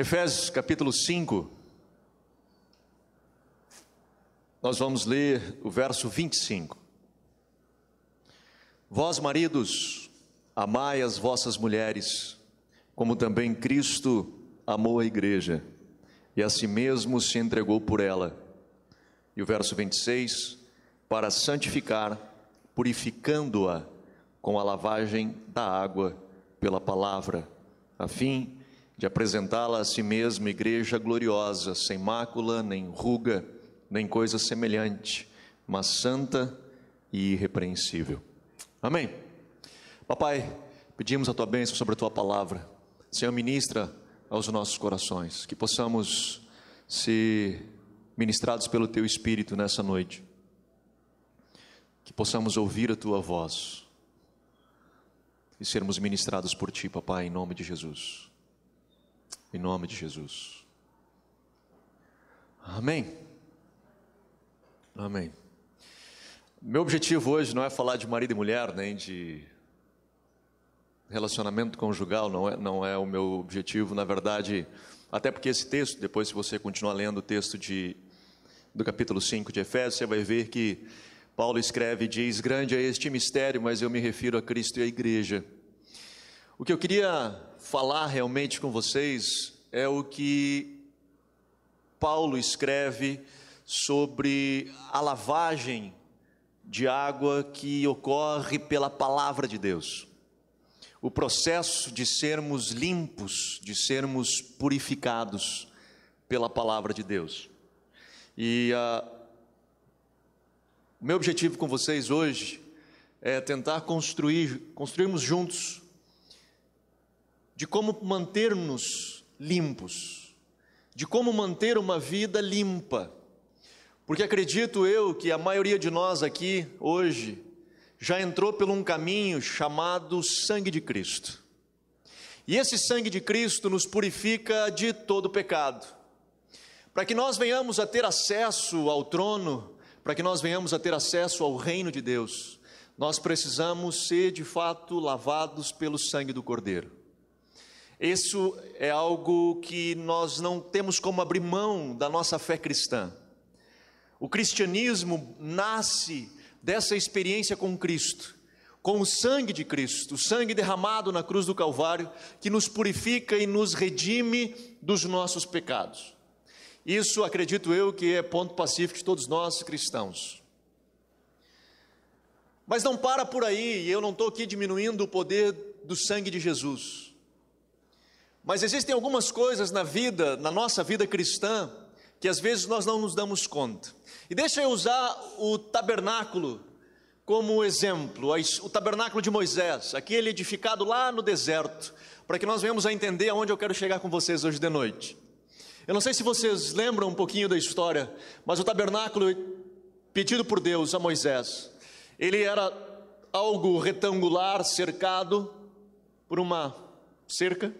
Efésios capítulo 5, nós vamos ler o verso 25. Vós, maridos, amai as vossas mulheres, como também Cristo amou a igreja, e a si mesmo se entregou por ela. E o verso 26, para santificar, purificando-a com a lavagem da água pela palavra, a fim de apresentá-la a si mesma igreja gloriosa, sem mácula, nem ruga, nem coisa semelhante, mas santa e irrepreensível. Amém. Papai, pedimos a tua bênção sobre a tua palavra. Senhor, ministra aos nossos corações, que possamos ser ministrados pelo teu Espírito nessa noite, que possamos ouvir a tua voz e sermos ministrados por ti, papai, em nome de Jesus. Em nome de Jesus. Amém. Amém. Meu objetivo hoje não é falar de marido e mulher, nem de relacionamento conjugal, não é o meu objetivo, na verdade, até porque esse texto, depois se você continuar lendo o texto do capítulo 5 de Efésios, você vai ver que Paulo escreve e diz: grande é este mistério, mas eu me refiro a Cristo e à igreja. O que eu queria falar realmente com vocês é o que Paulo escreve sobre a lavagem de água que ocorre pela palavra de Deus. O processo de sermos limpos, de sermos purificados pela palavra de Deus. E o meu objetivo com vocês hoje é tentar construirmos juntos de como manter-nos limpos, de como manter uma vida limpa, porque acredito eu que a maioria de nós aqui hoje já entrou por um caminho chamado sangue de Cristo, e esse sangue de Cristo nos purifica de todo pecado, para que nós venhamos a ter acesso ao trono, para que nós venhamos a ter acesso ao reino de Deus, nós precisamos ser de fato lavados pelo sangue do Cordeiro. Isso é algo que nós não temos como abrir mão da nossa fé cristã. O cristianismo nasce dessa experiência com Cristo, com o sangue de Cristo, o sangue derramado na cruz do Calvário, que nos purifica e nos redime dos nossos pecados. Isso acredito eu que é ponto pacífico de todos nós cristãos. Mas não para por aí, e eu não estou aqui diminuindo o poder do sangue de Jesus. Mas existem algumas coisas na vida, na nossa vida cristã, que às vezes nós não nos damos conta. E deixa eu usar o tabernáculo como exemplo, o tabernáculo de Moisés, aquele edificado lá no deserto, para que nós venhamos a entender aonde eu quero chegar com vocês hoje de noite. Eu não sei se vocês lembram um pouquinho da história, mas o tabernáculo pedido por Deus a Moisés, ele era algo retangular, cercado por uma cerca,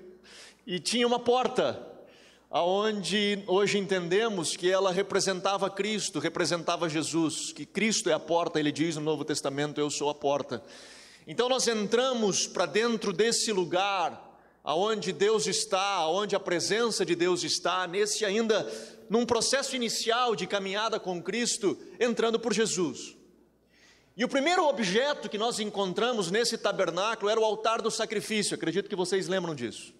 e tinha uma porta, aonde hoje entendemos que ela representava Cristo, representava Jesus, que Cristo é a porta, ele diz no Novo Testamento: eu sou a porta. Então nós entramos para dentro desse lugar, aonde Deus está, aonde a presença de Deus está, num processo inicial de caminhada com Cristo, entrando por Jesus. E o primeiro objeto que nós encontramos nesse tabernáculo era o altar do sacrifício, acredito que vocês lembram disso.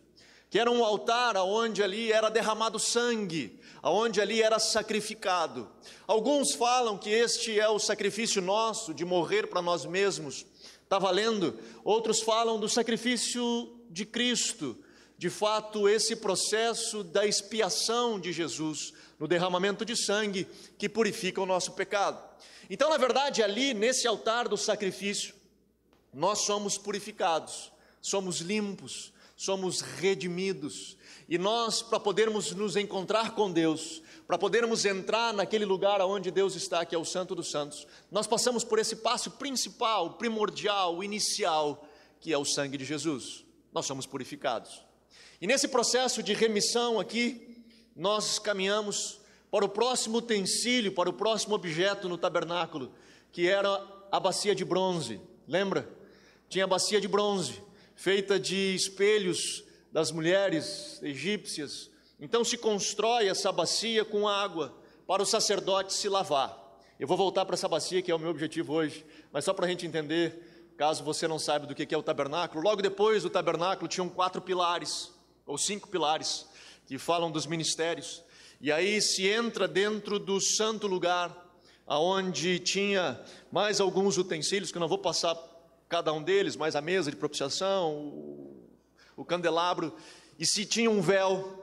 Que era um altar onde ali era derramado sangue, onde ali era sacrificado. Alguns falam que este é o sacrifício nosso, de morrer para nós mesmos, está valendo. Outros falam do sacrifício de Cristo, de fato esse processo da expiação de Jesus, no derramamento de sangue que purifica o nosso pecado. Então, na verdade, ali nesse altar do sacrifício, nós somos purificados, somos limpos, somos redimidos, e nós, para podermos nos encontrar com Deus, para podermos entrar naquele lugar onde Deus está, que é o Santo dos Santos, nós passamos por esse passo principal, primordial, inicial, que é o sangue de Jesus. Nós somos purificados, e nesse processo de remissão aqui, nós caminhamos para o próximo utensílio, para o próximo objeto no tabernáculo, que era a bacia de bronze. Lembra? Tinha a bacia de bronze, feita de espelhos das mulheres egípcias, Então se constrói essa bacia com água para o sacerdote se lavar. Eu vou voltar para essa bacia, que é o meu objetivo hoje, mas só para a gente entender, caso você não saiba do que é o tabernáculo. Logo depois do tabernáculo tinham 4 pilares, ou 5 pilares, que falam dos ministérios. E aí se entra dentro do santo lugar, aonde tinha mais alguns utensílios, que eu não vou passar cada um deles, mas a mesa de propiciação, o candelabro, e se tinha um véu,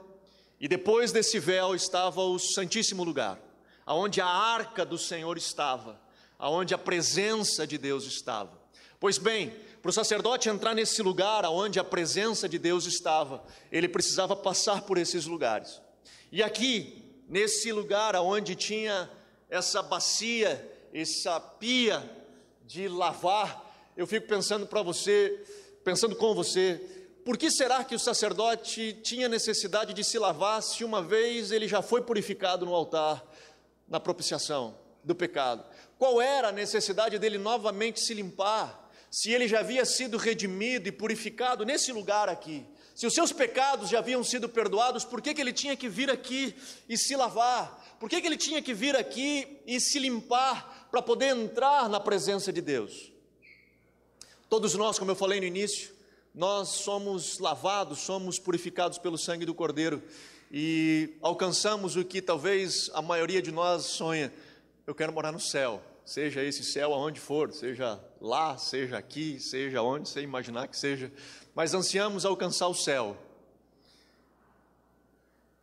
e depois desse véu estava o santíssimo lugar, aonde a arca do Senhor estava, aonde a presença de Deus estava. Pois bem, para o sacerdote entrar nesse lugar aonde a presença de Deus estava, ele precisava passar por esses lugares. E aqui, nesse lugar aonde tinha essa bacia, essa pia de lavar, eu fico pensando com você, por que será que o sacerdote tinha necessidade de se lavar se uma vez ele já foi purificado no altar, na propiciação do pecado? Qual era a necessidade dele novamente se limpar, se ele já havia sido redimido e purificado nesse lugar aqui? Se os seus pecados já haviam sido perdoados, por que ele tinha que vir aqui e se lavar? Por que ele tinha que vir aqui e se limpar para poder entrar na presença de Deus? Todos nós, como eu falei no início, nós somos lavados, somos purificados pelo sangue do Cordeiro e alcançamos o que talvez a maioria de nós sonha: eu quero morar no céu, seja esse céu aonde for, seja lá, seja aqui, seja onde você imaginar que seja, mas ansiamos alcançar o céu.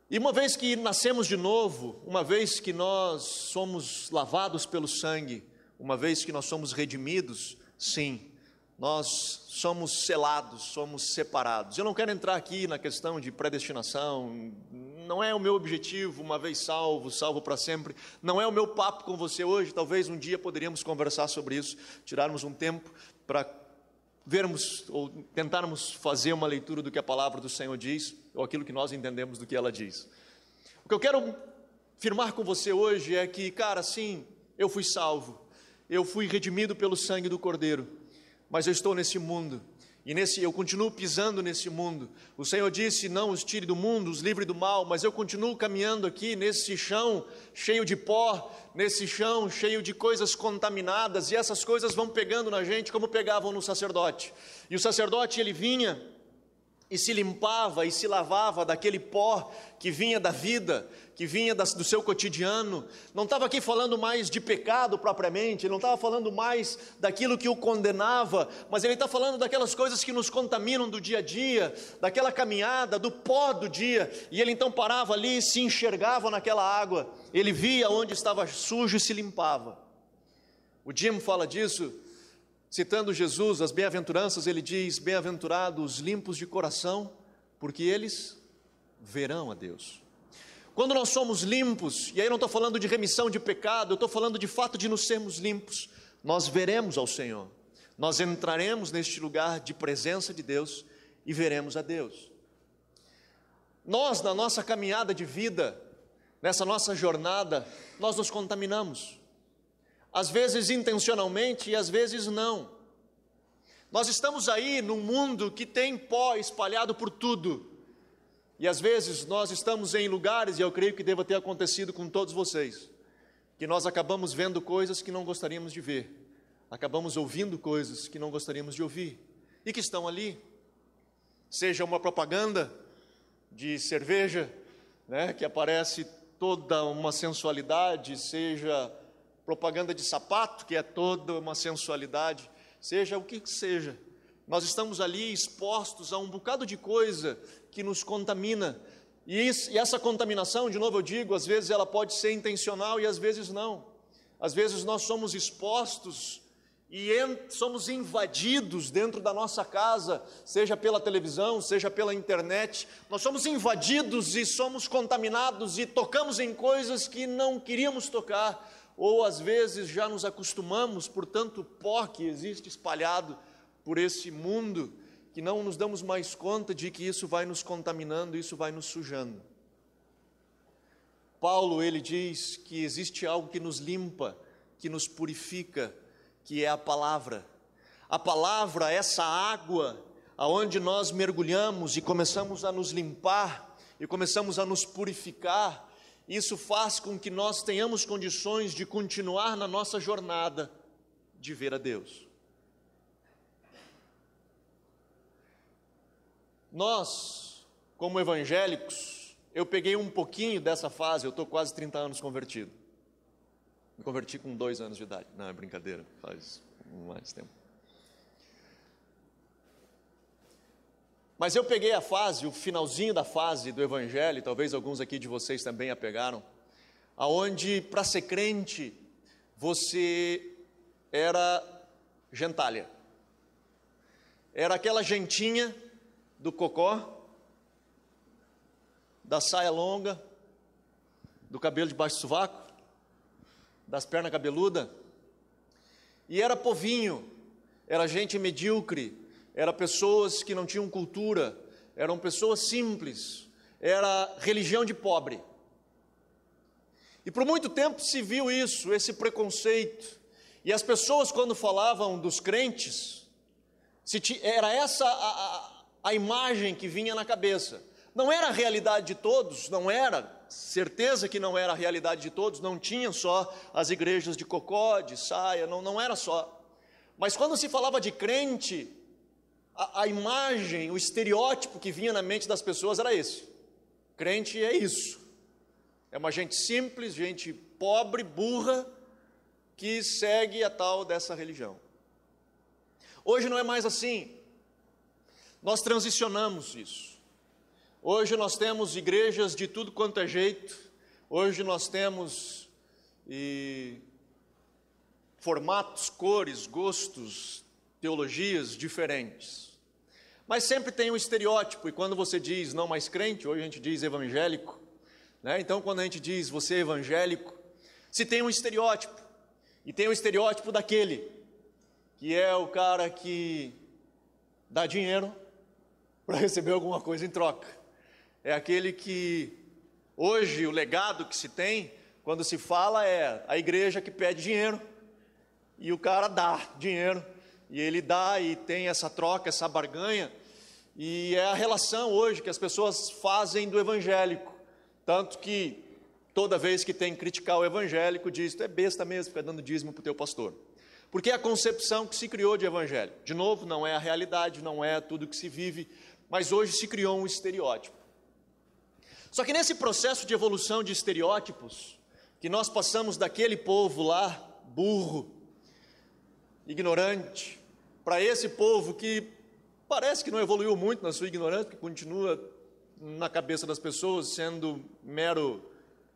E uma vez que nascemos de novo, uma vez que nós somos lavados pelo sangue, uma vez que nós somos redimidos, sim, nós somos selados, somos separados. Eu não quero entrar aqui na questão de predestinação, não é o meu objetivo, uma vez salvo, salvo para sempre, não é o meu papo com você hoje. Talvez um dia poderíamos conversar sobre isso, tirarmos um tempo para vermos ou tentarmos fazer uma leitura do que a palavra do Senhor diz, ou aquilo que nós entendemos do que ela diz. O que eu quero afirmar com você hoje é que, cara, sim, eu fui salvo, eu fui redimido pelo sangue do Cordeiro, mas eu estou nesse mundo, e eu continuo pisando nesse mundo. O Senhor disse: não os tire do mundo, os livre do mal, mas eu continuo caminhando aqui nesse chão cheio de pó, nesse chão cheio de coisas contaminadas, e essas coisas vão pegando na gente como pegavam no sacerdote. E o sacerdote, ele vinha e se limpava e se lavava daquele pó que vinha da vida, que vinha do seu cotidiano. Não estava aqui falando mais de pecado propriamente, ele não estava falando mais daquilo que o condenava, mas ele está falando daquelas coisas que nos contaminam do dia a dia, daquela caminhada, do pó do dia. E ele então parava ali, se enxergava naquela água, ele via onde estava sujo e se limpava. O Jim fala disso, citando Jesus, as bem-aventuranças, ele diz: bem-aventurados os limpos de coração, porque eles verão a Deus. Quando nós somos limpos, e aí não estou falando de remissão de pecado, eu estou falando de fato de nos sermos limpos, nós veremos ao Senhor, nós entraremos neste lugar de presença de Deus e veremos a Deus. Nós, na nossa caminhada de vida, nessa nossa jornada, nós nos contaminamos, às vezes intencionalmente e às vezes não. Nós estamos aí num mundo que tem pó espalhado por tudo, e às vezes nós estamos em lugares, e eu creio que deva ter acontecido com todos vocês, que nós acabamos vendo coisas que não gostaríamos de ver, acabamos ouvindo coisas que não gostaríamos de ouvir, e que estão ali, seja uma propaganda de cerveja, né, que aparece toda uma sensualidade, seja propaganda de sapato, que é toda uma sensualidade, seja o que seja, nós estamos ali expostos a um bocado de coisa que nos contamina, e essa contaminação, de novo eu digo, às vezes ela pode ser intencional e às vezes não. Às vezes nós somos expostos e somos invadidos dentro da nossa casa, seja pela televisão, seja pela internet, nós somos invadidos e somos contaminados e tocamos em coisas que não queríamos tocar, ou às vezes já nos acostumamos por tanto pó que existe espalhado por esse mundo, que não nos damos mais conta de que isso vai nos contaminando, isso vai nos sujando. Paulo, ele diz que existe algo que nos limpa, que nos purifica, que é a palavra. A palavra, essa água, aonde nós mergulhamos e começamos a nos limpar, e começamos a nos purificar, isso faz com que nós tenhamos condições de continuar na nossa jornada de ver a Deus. Nós, como evangélicos, eu peguei um pouquinho dessa fase, eu estou quase 30 anos convertido. Me converti com 2 anos de idade. Não, é brincadeira, faz mais tempo. Mas eu peguei a fase, o finalzinho da fase do Evangelho, talvez alguns aqui de vocês também a pegaram, aonde para ser crente, você era gentalha. Era aquela gentinha do cocó, da saia longa, do cabelo debaixo do sovaco, das pernas cabeludas, e era povinho, era gente medíocre, era pessoas que não tinham cultura, eram pessoas simples, era religião de pobre. E por muito tempo se viu isso, esse preconceito, e as pessoas quando falavam dos crentes, era essa a imagem que vinha na cabeça. Não era a realidade de todos, não era, certeza que não era a realidade de todos, não tinha só as igrejas de cocó, de saia, não era só. Mas quando se falava de crente, a imagem, o estereótipo que vinha na mente das pessoas era esse. Crente é isso. É uma gente simples, gente pobre, burra, que segue a tal dessa religião. Hoje não é mais assim. Nós transicionamos isso. Hoje nós temos igrejas de tudo quanto é jeito, hoje nós temos formatos, cores, gostos, teologias diferentes. Mas sempre tem um estereótipo, e quando você diz não mais crente, hoje a gente diz evangélico, né? Então quando a gente diz você é evangélico, se tem um estereótipo, e tem o estereótipo daquele, que é o cara que dá dinheiro para receber alguma coisa em troca. É aquele que, hoje, o legado que se tem, quando se fala, é a igreja que pede dinheiro, e o cara dá dinheiro, e ele dá e tem essa troca, essa barganha, e é a relação hoje que as pessoas fazem do evangélico, tanto que toda vez que tem que criticar o evangélico, diz, tu é besta mesmo, fica dando dízimo para o teu pastor. Porque é a concepção que se criou de evangelho. De novo, não é a realidade, não é tudo que se vive, mas hoje se criou um estereótipo. Só que nesse processo de evolução de estereótipos, que nós passamos daquele povo lá, burro, ignorante, para esse povo que parece que não evoluiu muito na sua ignorância, que continua na cabeça das pessoas sendo mero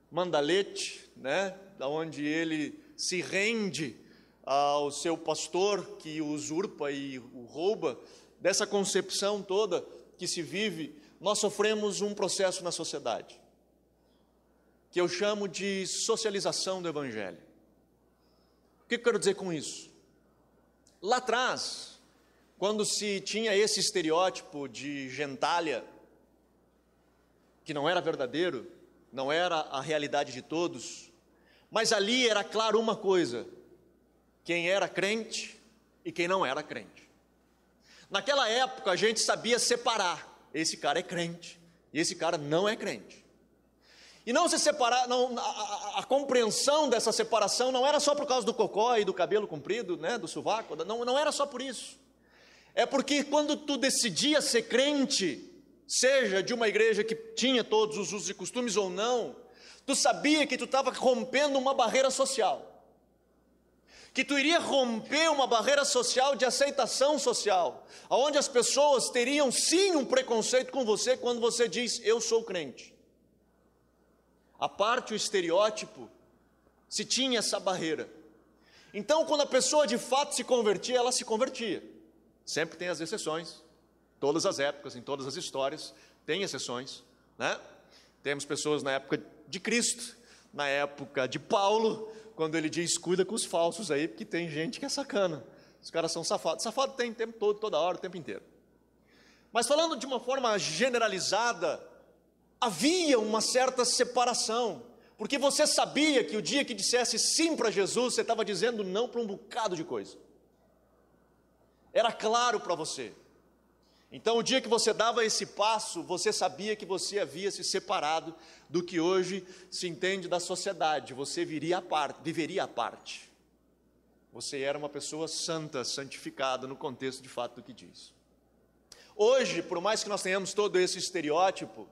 mandalete, né? Da onde ele se rende ao seu pastor que o usurpa e o rouba, dessa concepção toda que se vive, nós sofremos um processo na sociedade, que eu chamo de socialização do Evangelho. O que eu quero dizer com isso? Lá atrás, quando se tinha esse estereótipo de gentalha, que não era verdadeiro, não era a realidade de todos, mas ali era claro uma coisa, quem era crente e quem não era crente. Naquela época a gente sabia separar, esse cara é crente e esse cara não é crente. E não se separar, a compreensão dessa separação não era só por causa do cocó e do cabelo comprido, né, do sovaco, não era só por isso. É porque quando tu decidia ser crente, seja de uma igreja que tinha todos os usos e costumes ou não, tu sabia que tu estava rompendo uma barreira social, que tu iria romper uma barreira social de aceitação social, onde as pessoas teriam sim um preconceito com você quando você diz, eu sou crente. A parte o estereótipo, se tinha essa barreira. Então, quando a pessoa de fato se convertia, ela se convertia. Sempre tem as exceções, todas as épocas, em todas as histórias, tem exceções, né? Temos pessoas na época de Cristo, na época de Paulo, quando ele diz, cuida com os falsos aí, porque tem gente que é sacana, os caras são safados. Safado tem o tempo todo, toda hora, o tempo inteiro. Mas falando de uma forma generalizada, havia uma certa separação, porque você sabia que o dia que dissesse sim para Jesus, você estava dizendo não para um bocado de coisa. Era claro para você. Então, o dia que você dava esse passo, você sabia que você havia se separado do que hoje se entende da sociedade. Você viveria à parte. Você era uma pessoa santa, santificada, no contexto de fato do que diz. Hoje, por mais que nós tenhamos todo esse estereótipo,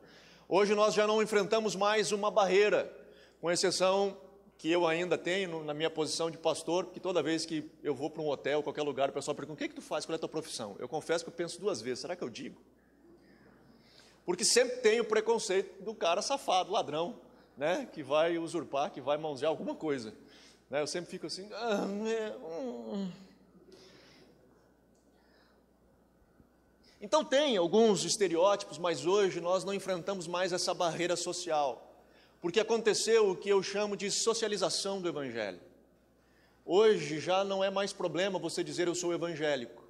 hoje nós já não enfrentamos mais uma barreira, com exceção que eu ainda tenho na minha posição de pastor, porque toda vez que eu vou para um hotel, qualquer lugar, o pessoal pergunta: o que tu faz, qual é a tua profissão? Eu confesso que eu penso duas vezes, será que eu digo? Porque sempre tem o preconceito do cara safado, ladrão, né, que vai usurpar, que vai manusear alguma coisa, né? Eu sempre fico assim... Então tem alguns estereótipos, mas hoje nós não enfrentamos mais essa barreira social, porque aconteceu o que eu chamo de socialização do Evangelho. Hoje já não é mais problema você dizer eu sou evangélico.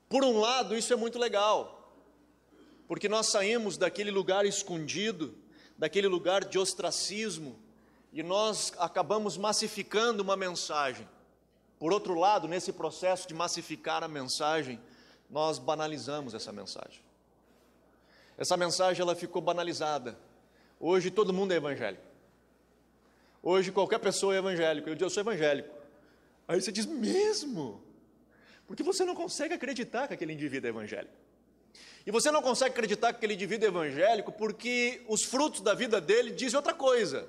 Por um lado, isso é muito legal, porque nós saímos daquele lugar escondido, daquele lugar de ostracismo, e nós acabamos massificando uma mensagem. Por outro lado, nesse processo de massificar a mensagem, nós banalizamos essa mensagem. Essa mensagem ela ficou banalizada. Hoje todo mundo é evangélico. Hoje qualquer pessoa é evangélico. Eu digo, eu sou evangélico. Aí você diz, mesmo? Porque você não consegue acreditar que aquele indivíduo é evangélico. E você não consegue acreditar que aquele indivíduo é evangélico porque os frutos da vida dele dizem outra coisa.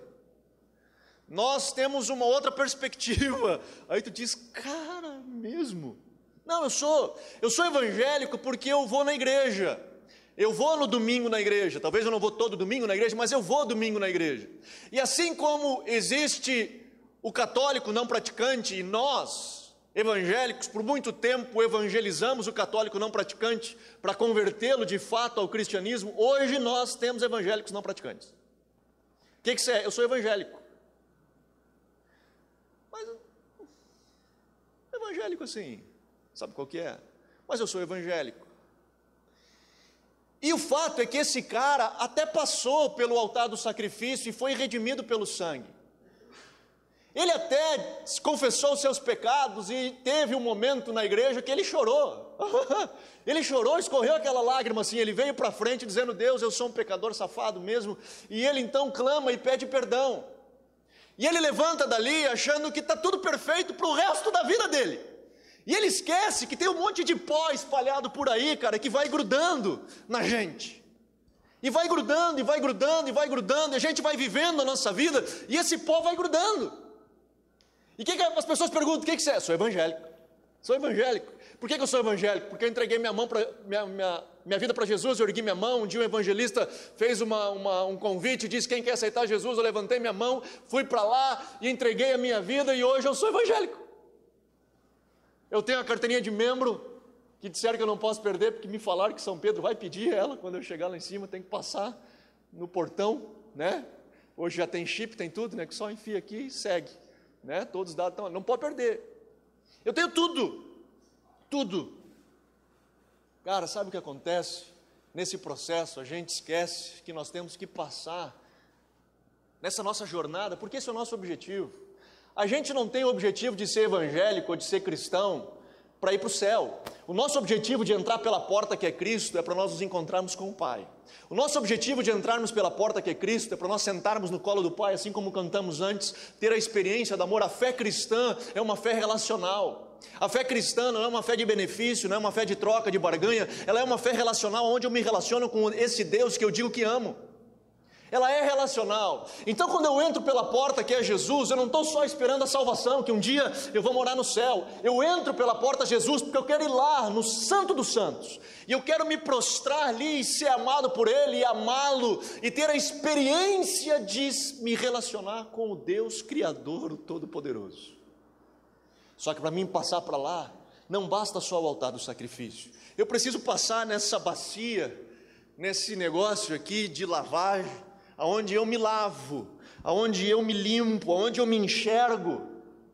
Nós temos uma outra perspectiva. Aí tu diz, cara, mesmo? Não, eu sou evangélico porque eu vou na igreja. Eu vou no domingo na igreja, talvez eu não vou todo domingo na igreja, mas eu vou domingo na igreja. E assim como existe o católico não praticante, e nós, evangélicos, por muito tempo evangelizamos o católico não praticante para convertê-lo de fato ao cristianismo, hoje nós temos evangélicos não praticantes. O que você é? Eu sou evangélico. Mas, evangélico assim, sabe qual que é? Mas eu sou evangélico. E o fato é que esse cara até passou pelo altar do sacrifício e foi redimido pelo sangue. Ele até confessou os seus pecados e teve um momento na igreja que ele chorou. Ele chorou, escorreu aquela lágrima assim, ele veio para frente dizendo, Deus, eu sou um pecador safado mesmo. E ele então clama e pede perdão. E ele levanta dali achando que está tudo perfeito para o resto da vida dele. E ele esquece que tem um monte de pó espalhado por aí, cara, que vai grudando na gente. E vai grudando, e vai grudando, e vai grudando, e a gente vai vivendo a nossa vida, e esse pó vai grudando. E que as pessoas perguntam, o que você é? Sou evangélico. Sou evangélico. Por que eu sou evangélico? Porque eu entreguei minha vida para Jesus, eu ergui minha mão, um dia um evangelista fez um convite, disse, quem quer aceitar Jesus? Eu levantei minha mão, fui para lá, e entreguei a minha vida, e hoje eu sou evangélico. Eu tenho a carteirinha de membro, que disseram que eu não posso perder, porque me falaram que São Pedro vai pedir ela, quando eu chegar lá em cima, tem que passar no portão, né? Hoje já tem chip, tem tudo, né? Que só enfia aqui e segue, né? Todos os dados estão, não pode perder. Eu tenho tudo. Cara, sabe o que acontece? Nesse processo, a gente esquece que nós temos que passar nessa nossa jornada, porque esse é o nosso objetivo. A gente não tem o objetivo de ser evangélico ou de ser cristão para ir para o céu. O nosso objetivo de entrar pela porta que é Cristo é para nós nos encontrarmos com o Pai. O nosso objetivo de entrarmos pela porta que é Cristo é para nós sentarmos no colo do Pai, assim como cantamos antes, ter a experiência do amor. A fé cristã é uma fé relacional. A fé cristã não é uma fé de benefício, não é uma fé de troca, de barganha, ela é uma fé relacional, onde eu me relaciono com esse Deus que eu digo que amo. Ela é relacional. Então quando eu entro pela porta que é Jesus, eu não estou só esperando a salvação, que um dia eu vou morar no céu. Eu entro pela porta Jesus porque eu quero ir lá no Santo dos Santos, e eu quero me prostrar ali e ser amado por Ele, e amá-lo, e ter a experiência de me relacionar com o Deus Criador, o Todo-Poderoso. Só que para mim passar para lá, não basta só o altar do sacrifício. Eu preciso passar nessa bacia, nesse negócio aqui de lavagem, aonde eu me lavo, aonde eu me limpo, aonde eu me enxergo,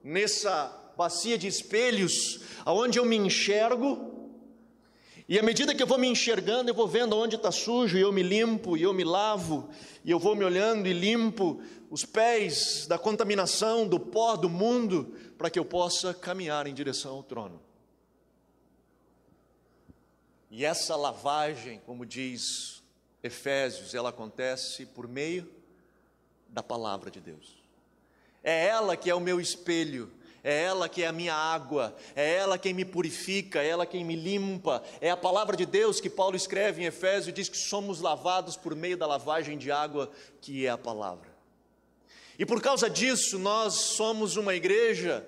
nessa bacia de espelhos, aonde eu me enxergo, e à medida que eu vou me enxergando, eu vou vendo onde está sujo, e eu me limpo, e eu me lavo, e eu vou me olhando e limpo os pés da contaminação, do pó do mundo, para que eu possa caminhar em direção ao trono. E essa lavagem, como diz Efésios, ela acontece por meio da palavra de Deus. É ela que é o meu espelho, é ela que é a minha água, é ela quem me purifica, é ela quem me limpa. É a palavra de Deus que Paulo escreve em Efésios e diz que somos lavados por meio da lavagem de água, que é a palavra. E por causa disso, nós somos uma igreja,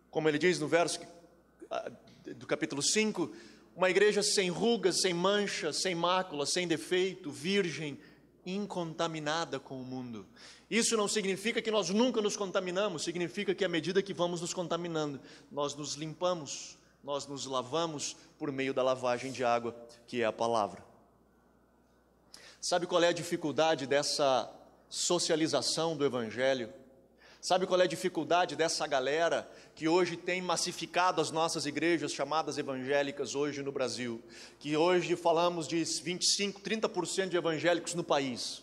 como ele diz no verso do capítulo 5, uma igreja sem rugas, sem mancha, sem mácula, sem defeito, virgem, incontaminada com o mundo. Isso não significa que nós nunca nos contaminamos, significa que à medida que vamos nos contaminando, nós nos limpamos, nós nos lavamos por meio da lavagem de água, que é a palavra. Sabe qual é a dificuldade dessa socialização do Evangelho? Sabe qual é a dificuldade dessa galera que hoje tem massificado as nossas igrejas chamadas evangélicas hoje no Brasil? Que hoje falamos de 25%, 30% de evangélicos no país.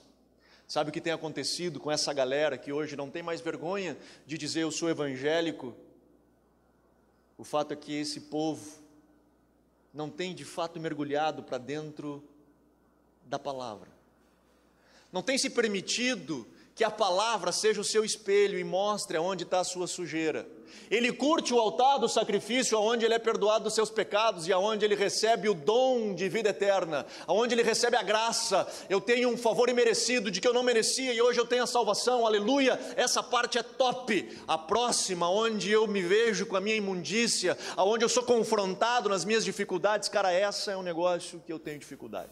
Sabe o que tem acontecido com essa galera que hoje não tem mais vergonha de dizer eu sou evangélico? O fato é que esse povo não tem de fato mergulhado para dentro da palavra. Não tem se permitido que a palavra seja o seu espelho e mostre aonde está a sua sujeira. Ele curte o altar do sacrifício, aonde ele é perdoado dos seus pecados e aonde ele recebe o dom de vida eterna, aonde ele recebe a graça. Eu tenho um favor imerecido de que eu não merecia e hoje eu tenho a salvação, aleluia. Essa parte é top. A próxima, onde eu me vejo com a minha imundícia, aonde eu sou confrontado nas minhas dificuldades, cara, essa é um negócio que eu tenho dificuldade.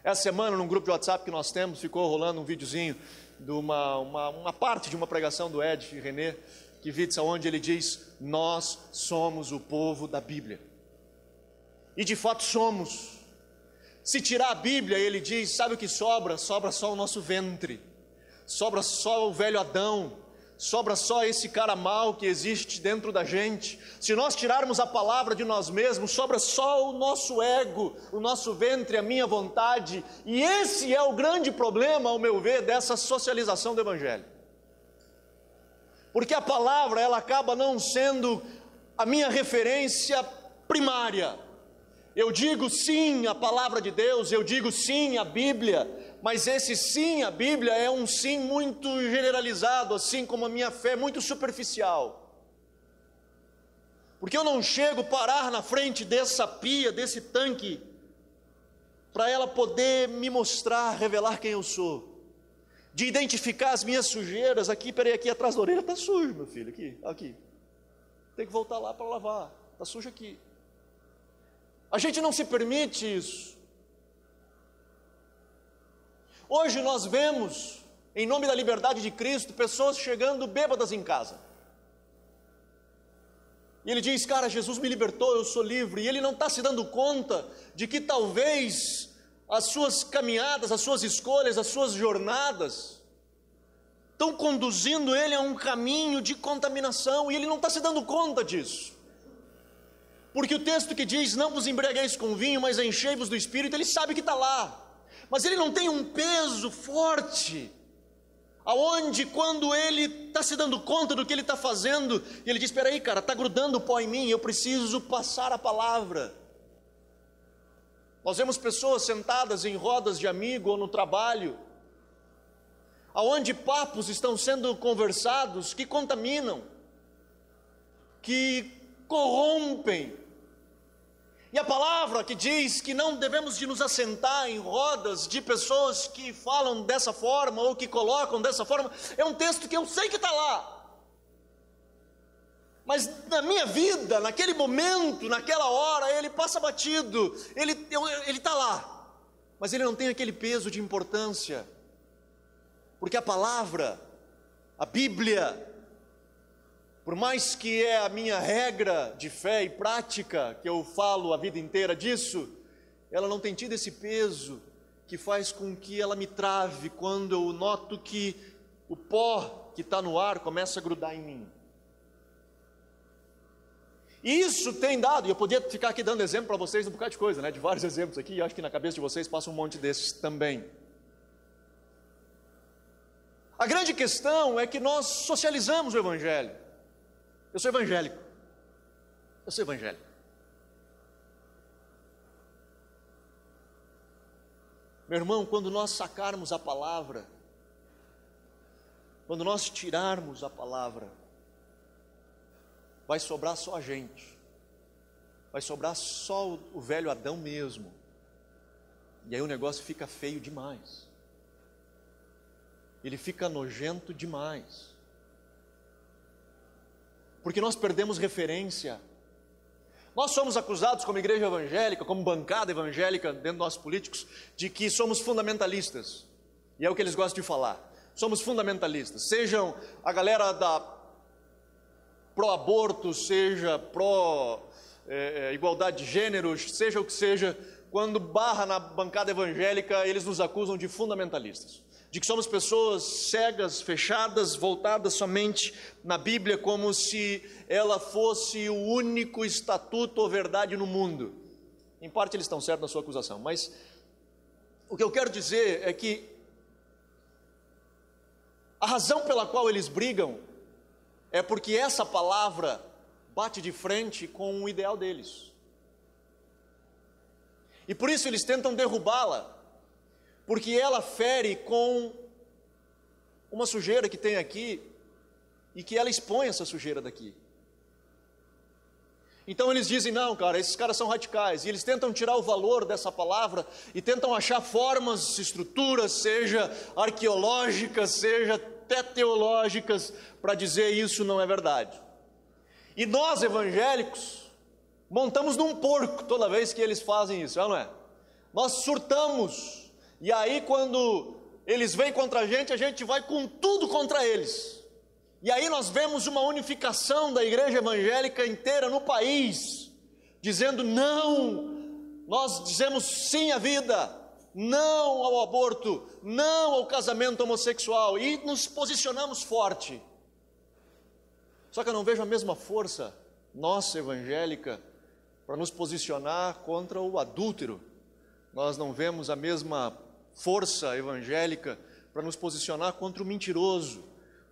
Essa semana, num grupo de WhatsApp que nós temos, ficou rolando um videozinho de uma parte de uma pregação do Ed e René Kivitz, onde ele diz, nós somos o povo da Bíblia. E de fato somos. Se tirar a Bíblia, ele diz, sabe o que sobra? Sobra só o nosso ventre, sobra só o velho Adão, sobra só esse cara mau que existe dentro da gente. Se nós tirarmos a palavra de nós mesmos, sobra só o nosso ego, o nosso ventre, a minha vontade. E esse é o grande problema, ao meu ver, dessa socialização do Evangelho. Porque a palavra, ela acaba não sendo a minha referência primária. Eu digo sim à palavra de Deus, eu digo sim à Bíblia, mas esse sim à Bíblia é um sim muito generalizado, assim como a minha fé é muito superficial. Porque eu não chego a parar na frente dessa pia, desse tanque, para ela poder me mostrar, revelar quem eu sou, de identificar as minhas sujeiras. Aqui, peraí, aqui atrás da orelha está sujo, meu filho, aqui, tem que voltar lá para lavar, está sujo aqui. A gente não se permite isso. Hoje nós vemos, em nome da liberdade de Cristo, pessoas chegando bêbadas em casa. E ele diz, cara, Jesus me libertou, eu sou livre. E ele não está se dando conta de que talvez as suas caminhadas, as suas escolhas, as suas jornadas estão conduzindo ele a um caminho de contaminação. E ele não está se dando conta disso. Porque o texto que diz, não vos embriagueis com vinho, mas enchei-vos do Espírito, ele sabe que está lá. Mas ele não tem um peso forte, aonde quando ele está se dando conta do que ele está fazendo, ele diz, espera aí cara, está grudando pó em mim, eu preciso passar a palavra. Nós vemos pessoas sentadas em rodas de amigo ou no trabalho, aonde papos estão sendo conversados que contaminam, que corrompem. E a palavra que diz que não devemos de nos assentar em rodas de pessoas que falam dessa forma ou que colocam dessa forma, é um texto que eu sei que está lá. Mas na minha vida, naquele momento, naquela hora, ele passa batido, ele está lá. Mas ele não tem aquele peso de importância. Porque a palavra, a Bíblia, por mais que é a minha regra de fé e prática, que eu falo a vida inteira disso, ela não tem tido esse peso que faz com que ela me trave quando eu noto que o pó que está no ar começa a grudar em mim. E isso tem dado, e eu podia ficar aqui dando exemplo para vocês de um bocado de coisa, de vários exemplos aqui, e acho que na cabeça de vocês passa um monte desses também. A grande questão é que nós socializamos o Evangelho. Eu sou evangélico. Meu irmão, quando nós sacarmos a palavra, quando nós tirarmos a palavra, vai sobrar só a gente, vai sobrar só o velho Adão mesmo, e aí o negócio fica feio demais, ele fica nojento demais, porque nós perdemos referência. Nós somos acusados como igreja evangélica, como bancada evangélica dentro dos nossos políticos, de que somos fundamentalistas, e é o que eles gostam de falar, somos fundamentalistas, sejam a galera da pró-aborto, seja pró-igualdade de gêneros, seja o que seja, quando barra na bancada evangélica, eles nos acusam de fundamentalistas, de que somos pessoas cegas, fechadas, voltadas somente na Bíblia, como se ela fosse o único estatuto ou verdade no mundo. Em parte eles estão certos na sua acusação, mas o que eu quero dizer é que a razão pela qual eles brigam é porque essa palavra bate de frente com o ideal deles. E por isso eles tentam derrubá-la, porque ela fere com uma sujeira que tem aqui, e que ela expõe essa sujeira daqui. Então eles dizem, não cara, esses caras são radicais, e eles tentam tirar o valor dessa palavra, e tentam achar formas, estruturas, seja arqueológicas, seja até teológicas, para dizer isso não é verdade. E nós evangélicos, montamos num porco toda vez que eles fazem isso, não é? Nós surtamos, e aí quando eles vêm contra a gente vai com tudo contra eles. E aí nós vemos uma unificação da igreja evangélica inteira no país, dizendo não, nós dizemos sim à vida, não ao aborto, não ao casamento homossexual, e nos posicionamos forte. Só que eu não vejo a mesma força nossa evangélica para nos posicionar contra o adúltero. Nós não vemos a mesma força evangélica para nos posicionar contra o mentiroso,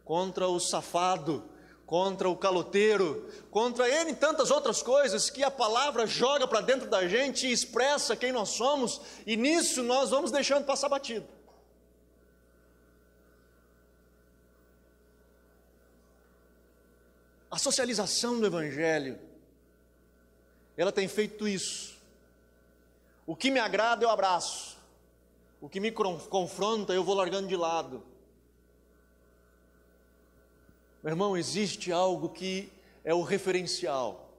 contra o safado, contra o caloteiro, contra ele e tantas outras coisas que a palavra joga para dentro da gente e expressa quem nós somos, e nisso nós vamos deixando passar batido. A socialização do evangelho, ela tem feito isso. O que me agrada eu abraço, o que me confronta eu vou largando de lado. Meu irmão, existe algo que é o referencial,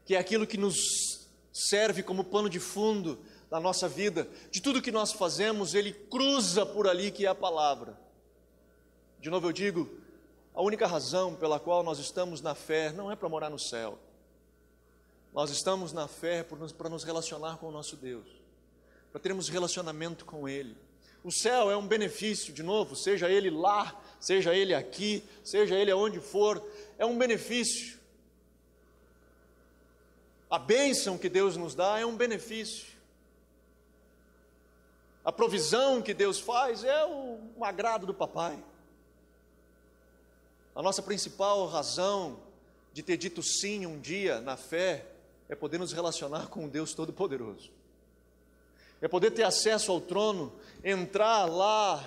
que é aquilo que nos serve como pano de fundo da nossa vida, de tudo que nós fazemos, ele cruza por ali, que é a palavra. De novo eu digo, a única razão pela qual nós estamos na fé não é para morar no céu. Nós estamos na fé para nos relacionar com o nosso Deus, para termos relacionamento com Ele. O céu é um benefício, de novo, seja ele lá, seja ele aqui, seja ele aonde for, é um benefício. A bênção que Deus nos dá é um benefício. A provisão que Deus faz é um agrado do papai. A nossa principal razão de ter dito sim um dia na fé é poder nos relacionar com o Deus Todo-Poderoso. É poder ter acesso ao trono, entrar lá,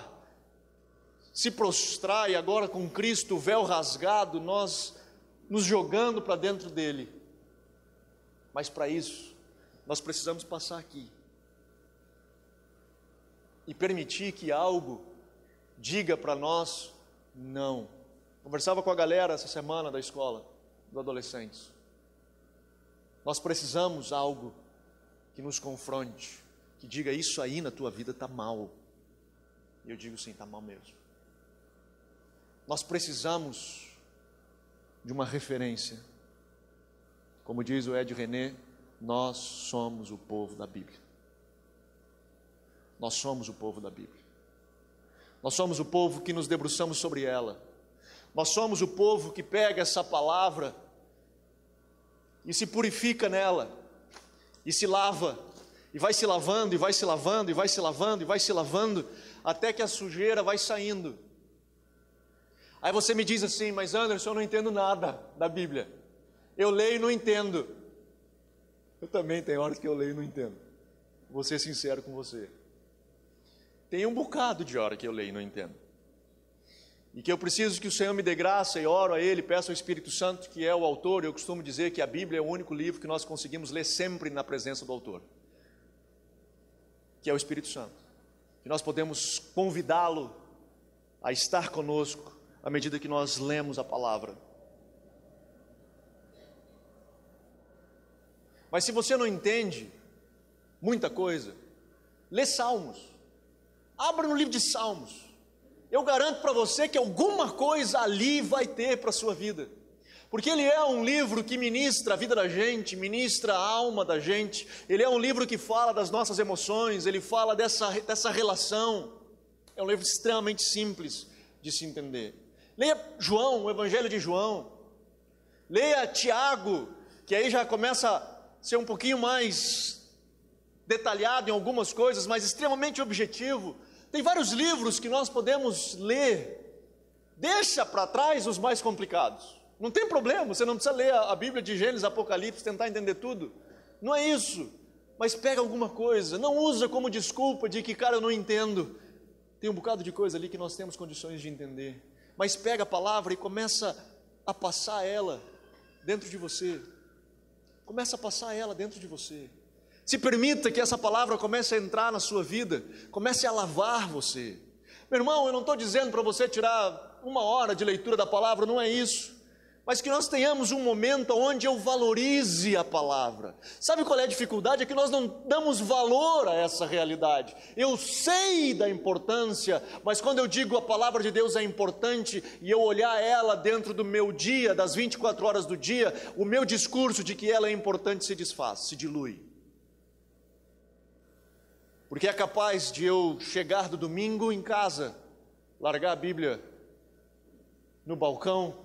se prostrar, e agora com Cristo, o véu rasgado, nós nos jogando para dentro dele. Mas para isso, nós precisamos passar aqui e permitir que algo diga para nós não. Conversava com a galera essa semana da escola, dos adolescentes. Nós precisamos de algo que nos confronte, que diga, isso aí na tua vida está mal. E eu digo sim, está mal mesmo. Nós precisamos de uma referência. Como diz o Ed René, nós somos o povo da Bíblia. Nós somos o povo da Bíblia. Nós somos o povo que nos debruçamos sobre ela. Nós somos o povo que pega essa palavra e se purifica nela, e se lava, e vai se lavando, e vai se lavando, e vai se lavando, e vai se lavando, até que a sujeira vai saindo. Aí você me diz assim, mas Anderson, eu não entendo nada da Bíblia. Eu leio e não entendo. Eu também tenho horas que eu leio e não entendo. Vou ser sincero com você. Tem um bocado de hora que eu leio e não entendo. E que eu preciso que o Senhor me dê graça e oro a Ele, peço ao Espírito Santo, que é o autor. Eu costumo dizer que a Bíblia é o único livro que nós conseguimos ler sempre na presença do autor, que é o Espírito Santo. Que nós podemos convidá-lo a estar conosco à medida que nós lemos a palavra. Mas se você não entende muita coisa, lê Salmos. Abra no livro de Salmos. Eu garanto para você que alguma coisa ali vai ter para a sua vida. Porque ele é um livro que ministra a vida da gente, ministra a alma da gente. Ele é um livro que fala das nossas emoções, ele fala dessa relação. É um livro extremamente simples de se entender. Leia João, o Evangelho de João. Leia Tiago, que aí já começa a ser um pouquinho mais detalhado em algumas coisas, mas extremamente objetivo. Tem vários livros que nós podemos ler. Deixa para trás os mais complicados. Não tem problema, você não precisa ler a Bíblia de Gênesis, Apocalipse, tentar entender tudo. Não é isso. Mas pega alguma coisa. Não usa como desculpa de que, cara, eu não entendo. Tem um bocado de coisa ali que nós temos condições de entender. Mas pega a palavra e começa a passar ela dentro de você. Começa a passar ela dentro de você. Se permita que essa palavra comece a entrar na sua vida, comece a lavar você. Meu irmão, eu não estou dizendo para você tirar 1 hora de leitura da palavra, não é isso. Mas que nós tenhamos um momento onde eu valorize a palavra. Sabe qual é a dificuldade? É que nós não damos valor a essa realidade. Eu sei da importância, mas quando eu digo a palavra de Deus é importante, e eu olhar ela dentro do meu dia, das 24 horas do dia, o meu discurso de que ela é importante se desfaz, se dilui. Porque é capaz de eu chegar do domingo em casa, largar a Bíblia no balcão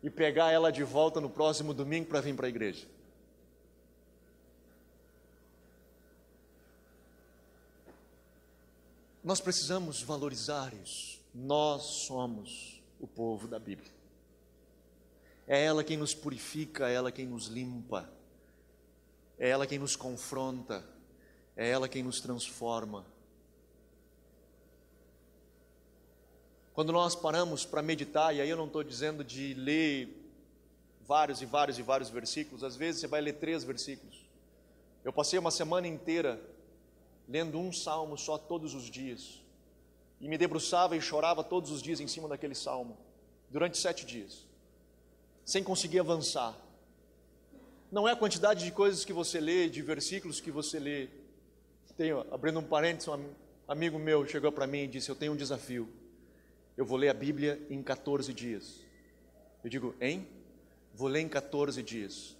e pegar ela de volta no próximo domingo para vir para a igreja. Nós precisamos valorizar isso. Nós somos o povo da Bíblia. É ela quem nos purifica, é ela quem nos limpa, é ela quem nos confronta, é ela quem nos transforma. Quando nós paramos para meditar, e aí eu não estou dizendo de ler vários versículos, às vezes você vai ler 3 versículos. Eu passei uma semana inteira lendo um salmo só todos os dias, e me debruçava e chorava todos os dias em cima daquele salmo, durante 7 dias, sem conseguir avançar. Não é a quantidade de coisas que você lê, de versículos que você lê. Abrindo um parênteses, um amigo meu chegou para mim e disse: eu tenho um desafio, eu vou ler a Bíblia em 14 dias. Eu digo, hein? Vou ler em 14 dias.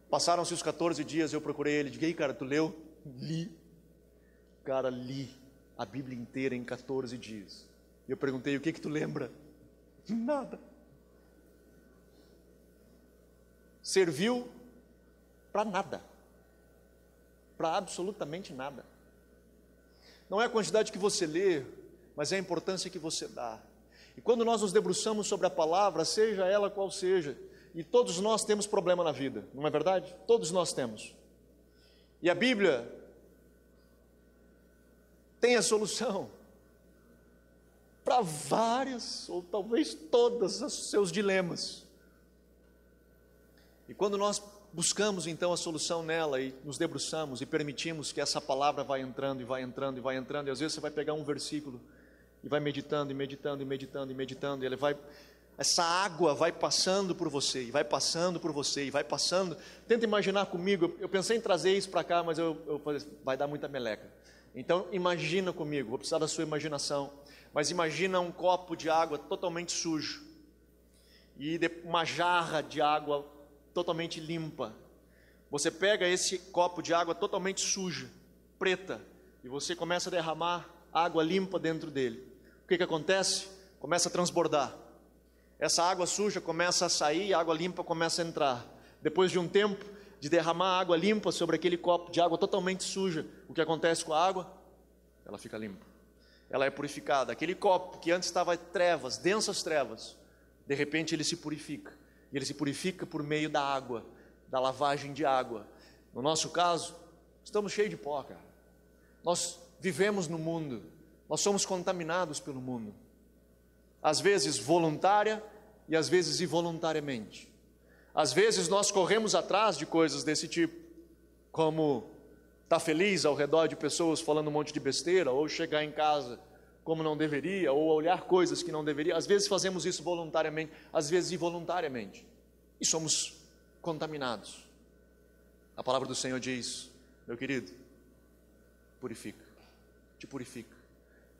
Passaram-se os 14 dias, eu procurei ele, digo, ei cara, tu leu? Li. Cara, li a Bíblia inteira em 14 dias. E eu perguntei, o que tu lembra? Nada. Serviu para nada. Para absolutamente nada. Não é a quantidade que você lê, mas é a importância que você dá. E quando nós nos debruçamos sobre a palavra, seja ela qual seja, e todos nós temos problema na vida, não é verdade? Todos nós temos. E a Bíblia tem a solução para várias, ou talvez todos os seus dilemas. E quando nós buscamos então a solução nela e nos debruçamos e permitimos que essa palavra vai entrando e vai entrando e vai entrando, e às vezes você vai pegar um versículo e vai meditando e meditando e meditando e meditando, e essa água vai passando por você, e vai passando por você, e vai passando. Tenta imaginar comigo, eu pensei em trazer isso para cá, mas eu falei, vai dar muita meleca. Então imagina comigo, vou precisar da sua imaginação, mas imagina um copo de água totalmente sujo, e uma jarra de água totalmente limpa. Você pega esse copo de água totalmente suja, preta, e você começa a derramar água limpa dentro dele. O que acontece? Começa a transbordar. Essa água suja começa a sair, a água limpa começa a entrar. Depois de um tempo de derramar água limpa sobre aquele copo de água totalmente suja, o que acontece com a água? Ela fica limpa. Ela é purificada. Aquele copo que antes estava trevas, densas trevas, de repente ele se purifica. E ele se purifica por meio da água, da lavagem de água. No nosso caso, estamos cheios de pó, cara. Nós vivemos no mundo, Nós somos contaminados pelo mundo, às vezes voluntária e às vezes involuntariamente. Às vezes nós corremos atrás de coisas desse tipo, como estar feliz ao redor de pessoas falando um monte de besteira, ou chegar em casa como não deveria, ou olhar coisas que não deveria. Às vezes fazemos isso voluntariamente, às vezes involuntariamente, e somos contaminados. A palavra do Senhor diz: meu querido, purifica, te purifica,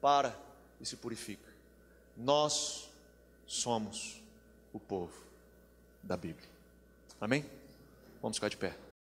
para e se purifica. Nós somos o povo da Bíblia. Amém? Vamos ficar de pé.